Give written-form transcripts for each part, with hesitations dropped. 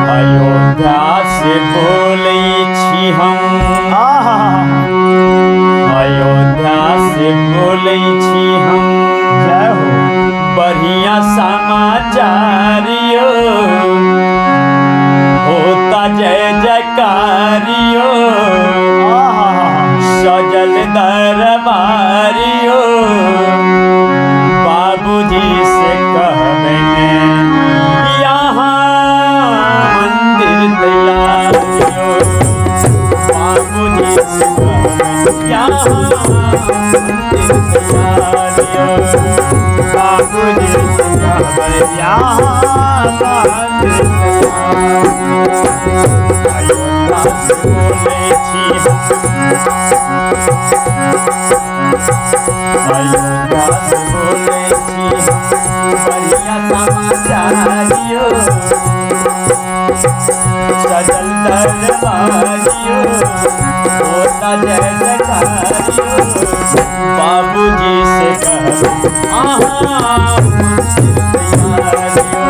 अयोध्या से बोलै छी हम, अयोध्या से बोलै छी हम। जय हो। बढ़िया समाचारियो होता जय जयकारियो, सजल दरबारियो बाबूजी से कहबे यहाँ मंदिर तैयारियो, बाबूजी से कहबे यहाँ मंदिर तैयारियो, बाबूजी से कहबे यहाँ मंदिर तैयारियो। अयोध्या से बोलै छी अयोध्या से बोलै छी बढ़िया समाचारियो, सजल दरबारियो होता जय जयकारियो, बाबूजी से कहबे आहाँ मंदिर तैयारियो,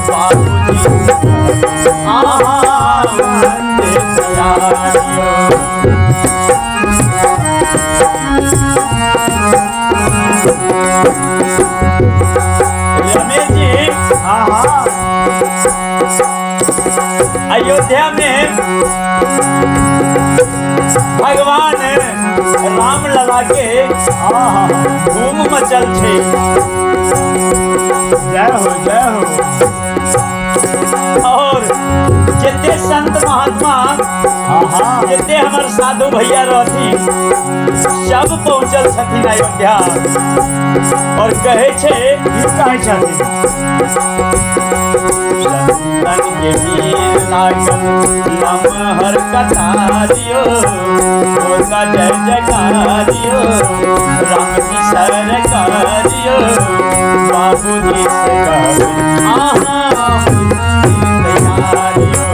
बाबूजी से कहबे आहाँ मंदिर तैयारियो। रमेश जी, अयोध्या में भगवान राम लला के धूम मचल छे। जय हो जय हो। और जितने संत महात्मा जितने हमारे साधु भैया रहती सब पहुँचल छथिन अयोध्या और कहे छे कहे छथिन संतन के वीर लागल लमहर कतारियो होता जय जयकारियो, राम की सरकारियो बाबूजी से कहबे आहाँ मंदिर तैयारियो,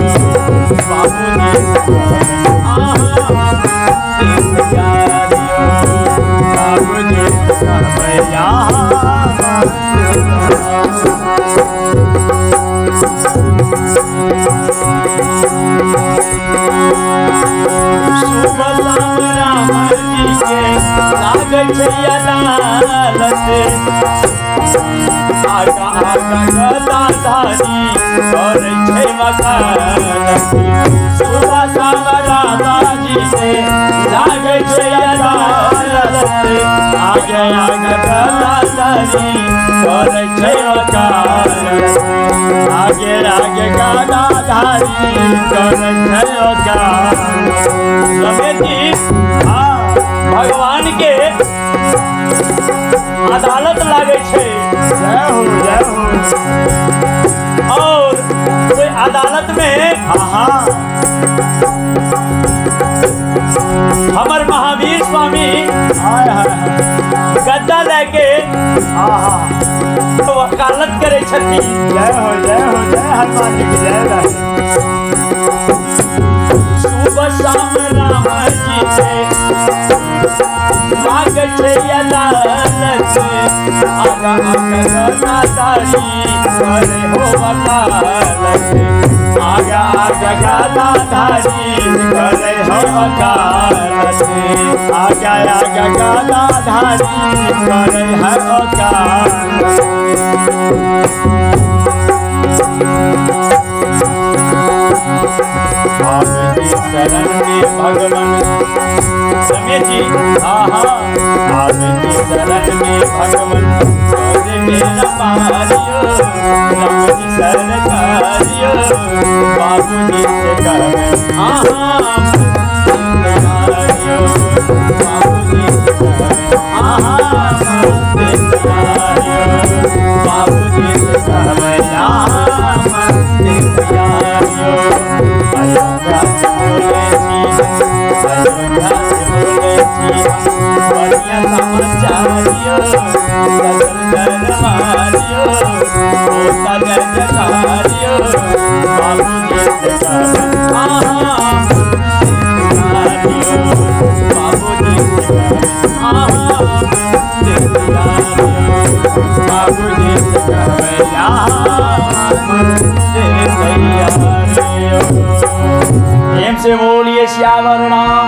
बाबूजी से कहबे आहाँ मंदिर तैयारियो, बाबूजी से कहबे यहाँ मंदिर सुबह शाम राम जी के लागै छै अदालत, आगा आगा गदाधारी करै छै वकालत। सुबह शाम राम जी के लागै छै अदालत, आगे आगे गदाधारी करै छै वकालत, आगे आगे गदाधारी करै छै वकालत। रमेश जी, भगवान के अदालत लागे छे। जय हो जय हो। और कोई अदालत में हमर महावीर स्वामी गद्दा लेके वकालत करे छथिन। जय हो जय हो। जय हनुमान जी की जय रहे। सुबह शाम राम जी से लागै छै अदालत, आगा आगा गदाधारी करे हो वकालत, आगा आगा गदाधारी करे हो वकालत, आगा आगा गदाधारी करे हो वकालत। आपकी शरण में भगवान रमेश जी, आपकी शरण में भगवान तोरे मेरा पारियो, राम की सरकारियो बाबूजी से कहबे आहाँ मंदिर तैयारियो, बाबूजी से कहबे आहाँ मंदिर तैयारियो, बाबूजी से कहबे आहाँ मंदिर तैयारियो। अयोध्या से बोलै छी, अयोध्या से बोलै छी बढ़िया समाचारियो, सजल दरबारियो होता जय जयकारियो, बाबूजी से कहबे आहाँ मंदिर तैयारियो, बाबूजी से कहबे आहाँ मंदिर तैयारियो, बाबूजी से कहबे यहाँ मंदिर प्रेम से बोलिए श्यावर राम